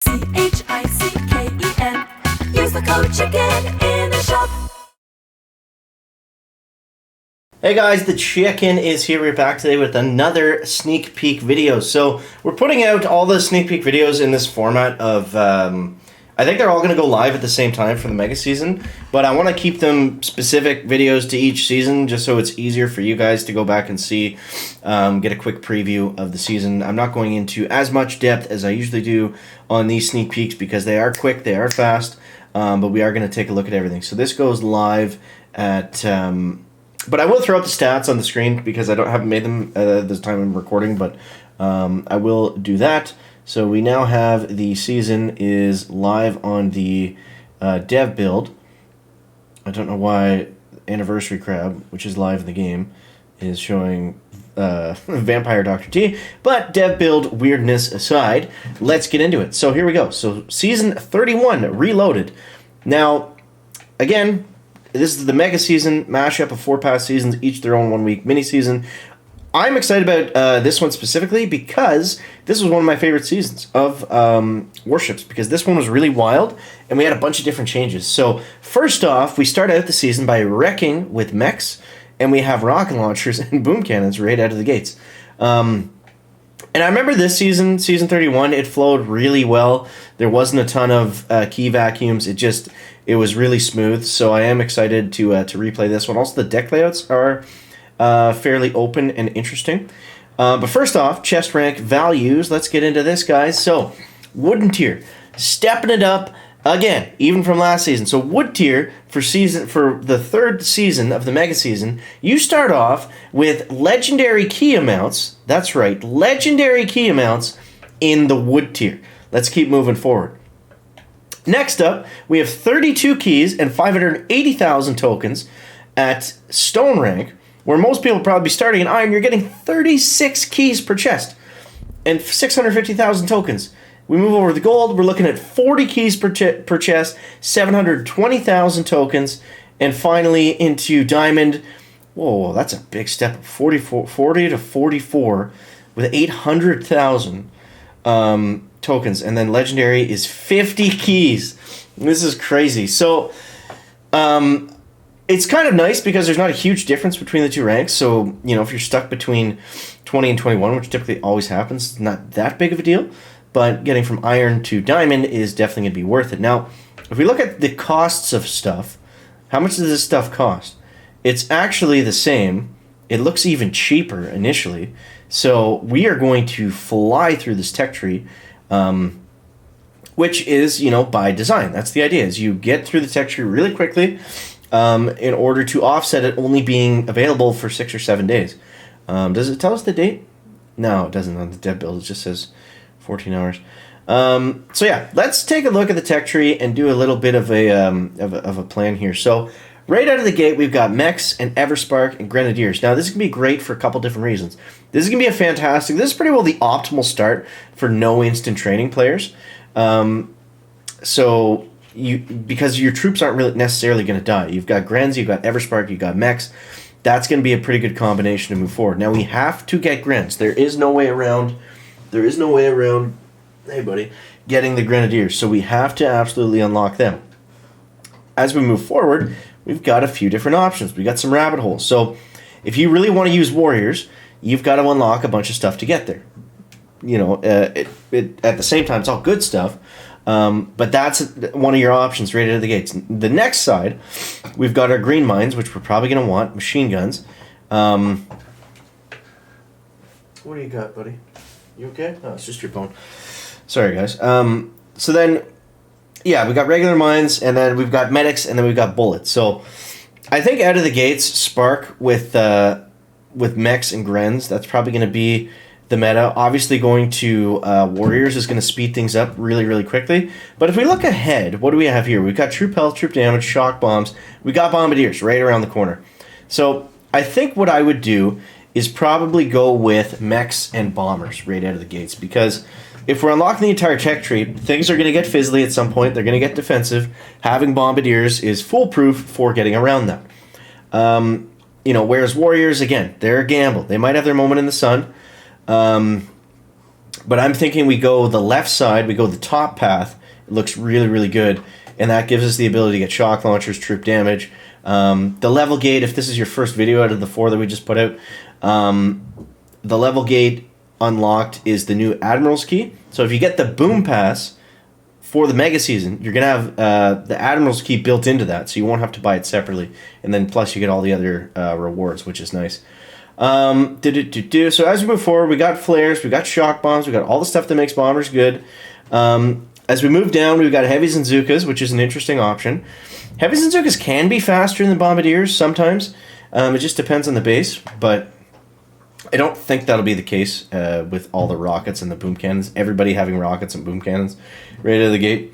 CHICKEN. Use the code CHICKEN in the shop. Hey guys, the Chicken is here. We're back today with another sneak peek video. So we're putting out all the sneak peek videos in this format of, I think they're all going to go live at the same time for the mega season, but I want to keep them specific videos to each season just so it's easier for you guys to go back and see, get a quick preview of the season. I'm not going into as much depth as I usually do on these sneak peeks because they are quick, they are fast, but we are going to take a look at everything. So this goes live at... but I will throw up the stats on the screen because haven't made them this time I'm recording, but I will do that. So we now have the season is live on the dev build. I don't know why Anniversary Crab, which is live in the game, is showing Vampire Dr. T. But dev build weirdness aside, let's get into it. So here we go. So season 31 reloaded. Now, again, this is the mega season mashup of 4 past seasons, each their own 1 week mini season. I'm excited about this one specifically because this was one of my favorite seasons of Warships because this one was really wild and we had a bunch of different changes. So first off, we start out the season by wrecking with mechs and we have rocket launchers and boom cannons right out of the gates. And I remember this season, season 31, it flowed really well. There wasn't a ton of key vacuums. It was really smooth. So I am excited to replay this one. Also, the deck layouts are fairly open and interesting. But first off, chest rank values. Let's get into this, guys. So, wooden tier, stepping it up again, even from last season. So, wood tier for the third season of the mega season, you start off with legendary key amounts. That's right, legendary key amounts in the wood tier. Let's keep moving forward. Next up, we have 32 keys and 580,000 tokens at stone rank, where most people probably be starting in iron. You're getting 36 keys per chest and 650,000 tokens. We move over to the gold. We're looking at 40 keys per chest, 720,000 tokens, and finally into diamond. Whoa, that's a big step. 40 to 44 with 800,000 tokens, and then legendary is 50 keys. This is crazy. So, it's kind of nice because there's not a huge difference between the two ranks. So, if you're stuck between 20 and 21, which typically always happens, it's not that big of a deal. But getting from iron to diamond is definitely going to be worth it. Now, if we look at the costs of stuff, how much does this stuff cost? It's actually the same. It looks even cheaper initially. So we are going to fly through this tech tree, which is, by design. That's the idea, is you get through the tech tree really quickly in order to offset it only being available for 6 or 7 days. Does it tell us the date? No, it doesn't on the dev build. It just says 14 hours. So yeah, let's take a look at the tech tree and do a little bit of a plan here. So right out of the gate, we've got mechs and Everspark and Grenadiers. Now this is going to be great for a couple different reasons. This is going to be this is pretty well the optimal start for no instant training players. Because your troops aren't really necessarily going to die. You've got Grens, you've got Everspark, you've got mechs. That's going to be a pretty good combination to move forward. Now we have to get Grens. There is no way around, hey buddy, getting the Grenadiers. So we have to absolutely unlock them. As we move forward, we've got a few different options. We got some rabbit holes. So if you really want to use warriors, you've got to unlock a bunch of stuff to get there. At the same time, it's all good stuff. But that's one of your options right out of the gates. The next side, we've got our green mines, which we're probably going to want, machine guns. What do you got, buddy? You okay? Oh, it's just your phone. Sorry, guys. So then, yeah, we got regular mines, and then we've got medics, and then we've got bullets. So I think out of the gates, Spark with mechs and Grens, that's probably going to be the meta. Obviously going to Warriors is going to speed things up really, really quickly. But if we look ahead, what do we have here? We've got troop health, troop damage, shock bombs. We got bombardiers right around the corner. So I think what I would do is probably go with mechs and bombers right out of the gates, because if we're unlocking the entire tech tree, things are going to get fizzly at some point. They're going to get defensive. Having bombardiers is foolproof for getting around them. Whereas Warriors, again, they're a gamble. They might have their moment in the sun. But I'm thinking we go the left side, we go the top path. It looks really, really good. And that gives us the ability to get shock launchers, troop damage. The level gate, if this is your first video out of the 4 that we just put out, the level gate unlocked is the new Admiral's Key. So if you get the Boom Pass for the Mega Season, you're going to have the Admiral's Key built into that, so you won't have to buy it separately. And then plus you get all the other rewards, which is nice. So as we move forward, we got flares, we got shock bombs, we got all the stuff that makes bombers good. As we move down, we've got heavies and Zookas, which is an interesting option. Heavies and Zookas can be faster than bombardiers sometimes. It just depends on the base, but I don't think that'll be the case with all the rockets and the boom cannons. Everybody having rockets and boom cannons right out of the gate.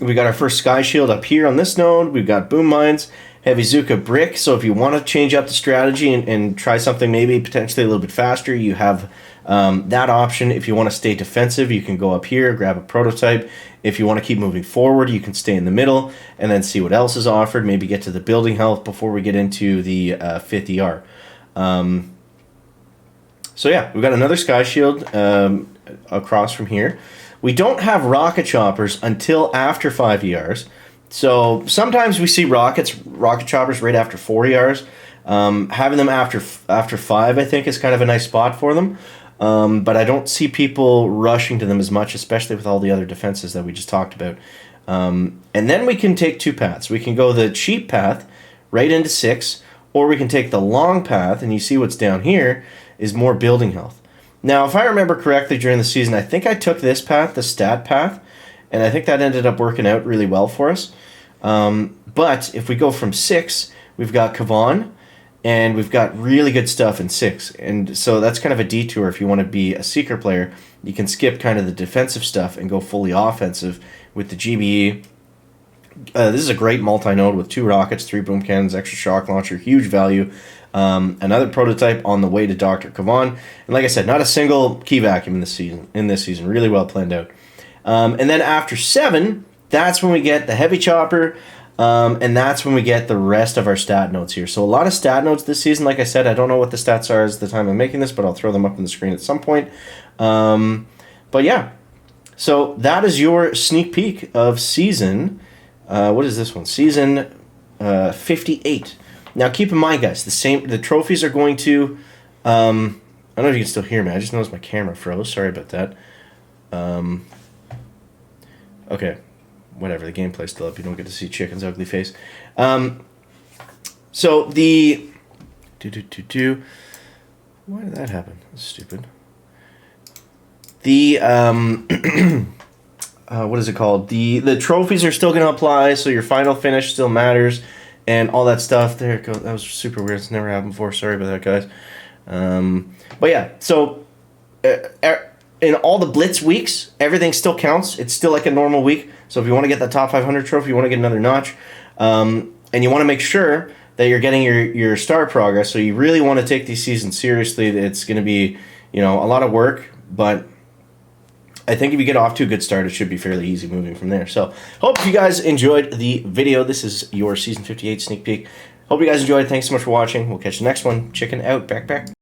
We got our first sky shield up here on this node. We've got boom mines, heavy Zooka brick. So if you want to change up the strategy and try something maybe potentially a little bit faster, you have that option. If you want to stay defensive, you can go up here, grab a prototype. If you want to keep moving forward, you can stay in the middle and then see what else is offered. Maybe get to the building health before we get into the 5th ER. So yeah, we've got another sky shield across from here. We don't have rocket choppers until after 5 ERs. So sometimes we see rocket choppers right after 4 ERs. Having them after 5, I think, is kind of a nice spot for them. But I don't see people rushing to them as much, especially with all the other defenses that we just talked about. And then we can take 2 paths. We can go the cheap path right into 6, or we can take the long path, and you see what's down here is more building health. Now, if I remember correctly during the season, I think I took this path, the stat path, and I think that ended up working out really well for us. But if we go from 6, we've got Kavan, and we've got really good stuff in 6. And so that's kind of a detour. If you want to be a Seeker player, you can skip kind of the defensive stuff and go fully offensive with the GBE. This is a great multi-node with 2 rockets, 3 boom cannons, extra shock launcher, huge value. Another prototype on the way to Dr. Kavan. And like I said, not a single key vacuum in this season. Really well planned out. And then after 7, that's when we get the heavy chopper, and that's when we get the rest of our stat nodes here. So a lot of stat nodes this season. Like I said, I don't know what the stats are at the time I'm making this, but I'll throw them up on the screen at some point. But yeah, so that is your sneak peek of season, what is this one? Season 58. Now keep in mind, guys, the trophies are going to, I don't know if you can still hear me. I just noticed my camera froze. Sorry about that. Okay, whatever. The gameplay's still up. You don't get to see Chicken's ugly face. So the why did that happen? That's stupid. The what is it called? The trophies are still going to apply, so your final finish still matters, and all that stuff. There it goes. That was super weird. It's never happened before. Sorry about that, guys. But yeah, so in all the Blitz weeks, everything still counts. It's still like a normal week. So if you want to get that top 500 trophy, you want to get another notch, and you want to make sure that you're getting your star progress. So you really want to take these seasons seriously. It's going to be, a lot of work, but I think if you get off to a good start, it should be fairly easy moving from there. So hope you guys enjoyed the video. This is your Season 58 sneak peek. Hope you guys enjoyed. Thanks so much for watching. We'll catch you next one. Chicken out. Back.